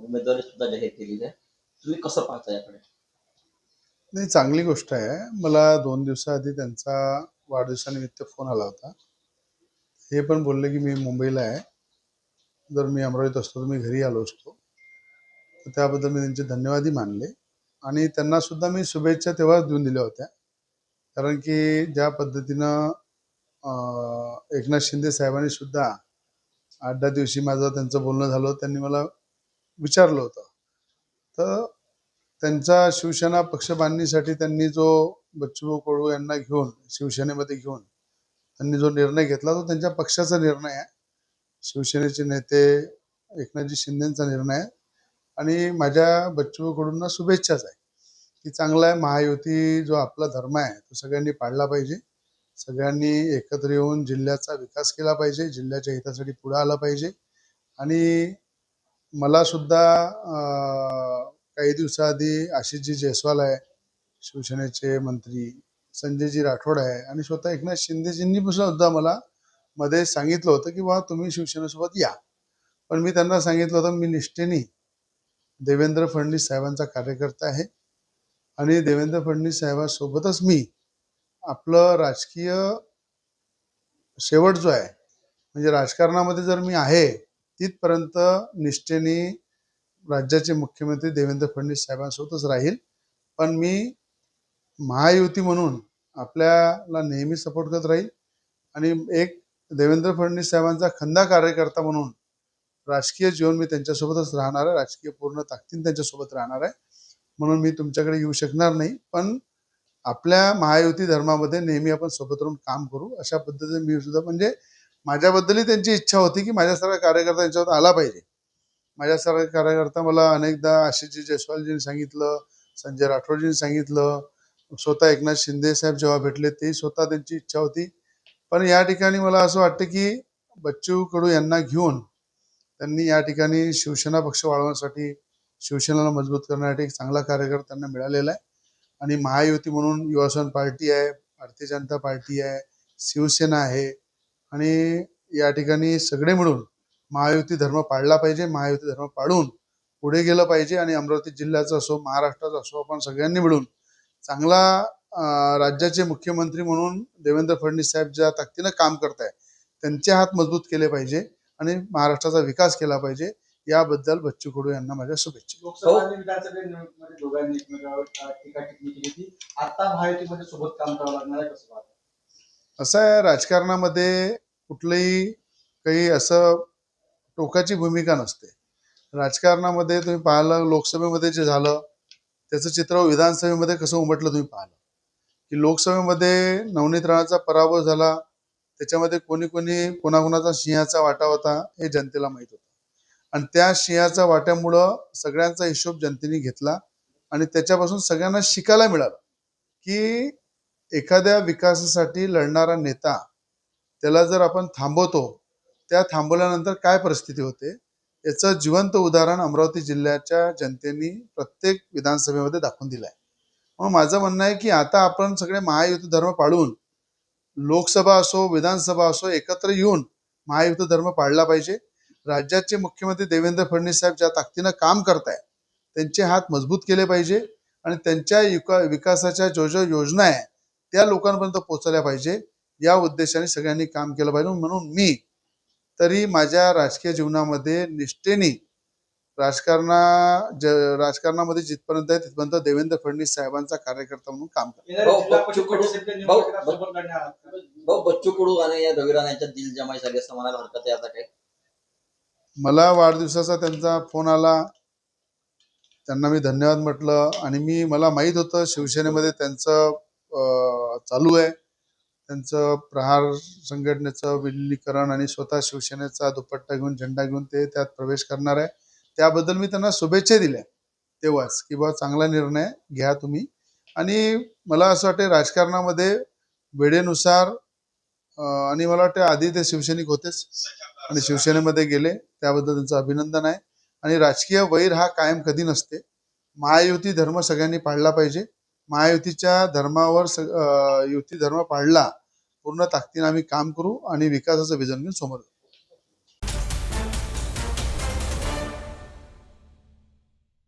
उमेदवारी सुद्धा जाहीर केलेली आहे. तुम्ही कसं पाहता याकडे? नाही, चांगली गोष्ट आहे. मला 2 दिवसाआधी त्यांचा वाढदिवसानिमित्त फोन आला होता. हे पण बोलले की मी मुंबईला आहे. जर मी अमरावतीत असतो तर मी घरी आलो असतो. तर त्याबद्दल मी त्यांचे धन्यवादही मानले आणि त्यांना सुद्धा मी शुभेच्छा तेव्हाच देऊन दिल्या होत्या. कारण की ज्या पद्धतीनं एकनाथ शिंदे साहेबांनी सुद्धा 8-10 दिवशी माझं त्यांचं बोलणं झालं. त्यांनी मला विचारलं होतं. तर त्यांचा शिवसेना पक्ष बांधणीसाठी त्यांनी जो बच्चूभाऊ कडू यांना घेऊन शिवसेनेमध्ये घेऊन त्यांनी जो निर्णय घेतला तो त्यांच्या पक्षाचा निर्णय आहे. शिवसेनेचे नेते एकनाथजी शिंदेचा निर्णय आहे आणि माझ्या बच्चूभाऊ कडूंना शुभेच्छाच आहे की चांगला आहे. महायुती जो आपला धर्म आहे तो सगळ्यांनी पाळला पाहिजे. सगळ्यांनी एकत्र येऊन जिल्ह्याचा विकास केला पाहिजे. जिल्ह्याच्या हितासाठी पुढे आला पाहिजे. आणि मला सुद्धा काही दिवसाआधी आशिषजी जयस्वाल आहे, शिवसेनेचे मंत्री, संजयजी राठोड आहे आणि स्वतः एकनाथ शिंदेजींनी सुद्धा मला मध्ये सांगितलं होतं की बा तुम्ही शिवसेनेसोबत या. पण मी त्यांना सांगितलं होतं मी निष्ठेने देवेंद्र फडणवीस साहेबांचा कार्यकर्ता आहे आणि देवेंद्र फडणवीस साहेबांसोबतच मी आपलं राजकीय शेवट जो आहे म्हणजे राजकारणामध्ये जर मी आहे तिथपर्यंत निष्ठेने राज्याचे मुख्यमंत्री देवेंद्र फडणवीस साहेबांसोबतच राहील. पण मी महायुती म्हणून आपल्याला नेहमी सपोर्ट करत राहील आणि एक देवेंद्र फडणवीस साहेबांचा खंदा कार्यकर्ता म्हणून राजकीय जीवन मी त्यांच्यासोबतच राहणार आहे. राजकीय पूर्ण ताकदीने त्यांच्यासोबत राहणार आहे. म्हणून मी तुमच्याकडे येऊ शकणार नाही. पण आपल्या महायुती धर्मामध्ये नेहमी आपण सोबत राहून काम करू अशा पद्धतीने मी सुद्धा म्हणजे माझ्याबद्दलही त्यांची इच्छा होती की माझ्यासारखा कार्यकर्ता यांच्यावर आला पाहिजे. माझ्यासारखा कार्यकर्ता मला अनेकदा आशिषजी जयस्वालजींनी सांगितलं, संजय राठोडजींनी सांगितलं, स्वतः एकनाथ शिंदे साहेब जेव्हा भेटले ते स्वतः त्यांची इच्छा होती. पण या ठिकाणी मला असं वाटतं की बच्चू कडू यांना घेऊन त्यांनी या ठिकाणी शिवसेना पक्ष वाढवण्यासाठी शिवसेनेला मजबूत करण्यासाठी एक चांगला कार्यकर्ता त्यांना मिळालेला आहे. आणि महायुती म्हणून युवासेना पार्टी आहे, भारतीय जनता पार्टी आहे, शिवसेना आहे आणि या ठिकाणी सगळे मिळून महायुती धर्म पाळला पाहिजे. महायुती धर्म पाळून पुढे गेलं पाहिजे आणि अमरावती जिल्ह्याचा असो महाराष्ट्राचा असो आपण सगळ्यांनी मिळून चांगला राज्याचे मुख्यमंत्री म्हणून देवेंद्र फडणवीस साहेब ज्या ताकदीनं काम करताय त्यांचे हात मजबूत केले पाहिजे आणि महाराष्ट्राचा विकास केला पाहिजे. याबद्दल बच्चू कडू यांना माझ्या शुभेच्छा. लोकसभा आणि विधानसभा निवडणुकीमध्ये दोघांनी एकमेकांवर टीका टिप्पणी केली की आता महायुतीमध्ये सोबत काम करावं लागणार आहे. कसं पाहता? असं आहे राजकारणामध्ये कुठलंही काही असं टोकाची भूमिका नसते. राजकारणामध्ये तुम्ही पाहिलं लोकसभेमध्ये जे झालं त्याचं चित्र विधानसभेमध्ये कसं उमटलं तुम्ही पाहिलं की लोकसभेमध्ये नवनीत राणाचा पराभव झाला. त्याच्यामध्ये कोणी कोणाकोणाचा सिंहाचा वाटा होता हे जनतेला माहीत होतं आणि त्या सिंहाच्या वाट्यामुळं सगळ्यांचा हिशोब जनतेने घेतला आणि त्याच्यापासून सगळ्यांना शिकायला मिळालं की एखाद्या विकासासाठी लढणारा नेता त्याला जर आपण थांबवतो त्या थांबवल्यानंतर काय परिस्थिती होते याचं जिवंत उदाहरण अमरावती जिल्ह्याच्या जनतेने प्रत्येक विधानसभेमध्ये दाखवून दिलं आहे. मग माझं म्हणणं आहे की आता आपण सगळे महायुती धर्म पाळून लोकसभा असो विधानसभा असो एकत्र येऊन महायुती धर्म पाळला पाहिजे. राज्याचे मुख्यमंत्री देवेंद्र फडणवीस साहेब ज्या ताकदीनं काम करताय त्यांचे हात मजबूत केले पाहिजे आणि त्यांच्या विकासाच्या जो योजना आहे त्या लोकांपर्यंत पोहोचल्या पाहिजे. या उद्देशाने सगळ्यांनी काम केलं पाहिजे. म्हणून मी तरी माझ्या राजकीय जीवनामध्ये निष्ठेने राजकारणामध्ये जिथपर्यंत आहे तिथपर्यंत देवेंद्र फडणवीस साहेबांचा कार्यकर्ता म्हणून काम बच्चू कडू आणि या रविराण यांच्यात दिलजमाई झाली असं म्हणायला हरकत आहे. आता काय मला वाढदिवसाचा त्यांचा फोन आला, त्यांना मी धन्यवाद म्हटलं आणि मला माहीत होतं शिवसेनेमध्ये त्यांचं चालू आहे त्यांचं प्रहार संघटनेचं विलिनीकरण आणि स्वतः शिवसेनेचा दुपट्टा घेऊन झेंडा घेऊन ते त्यात प्रवेश करणार आहे. त्याबद्दल मी त्यांना शुभेच्छा दिल्या तेव्हाच की बा चांगला निर्णय घ्या तुम्ही. आणि मला असं वाटतं राजकारणामध्ये वेळेनुसार आणि मला वाटतं आधी ते शिवसैनिक होतेच आणि शिवसेनेमध्ये गेले त्याबद्दल त्यांचं अभिनंदन आहे. आणि राजकीय वैर हा कायम कधी नसते. महायुती धर्म सगळ्यांनी पाळला पाहिजे. महायुतीच्या धर्मावर युती धर्म पाळला पूर्ण ताकदीने आम्ही काम करू आणि विकासाचं विजन घेऊन समोर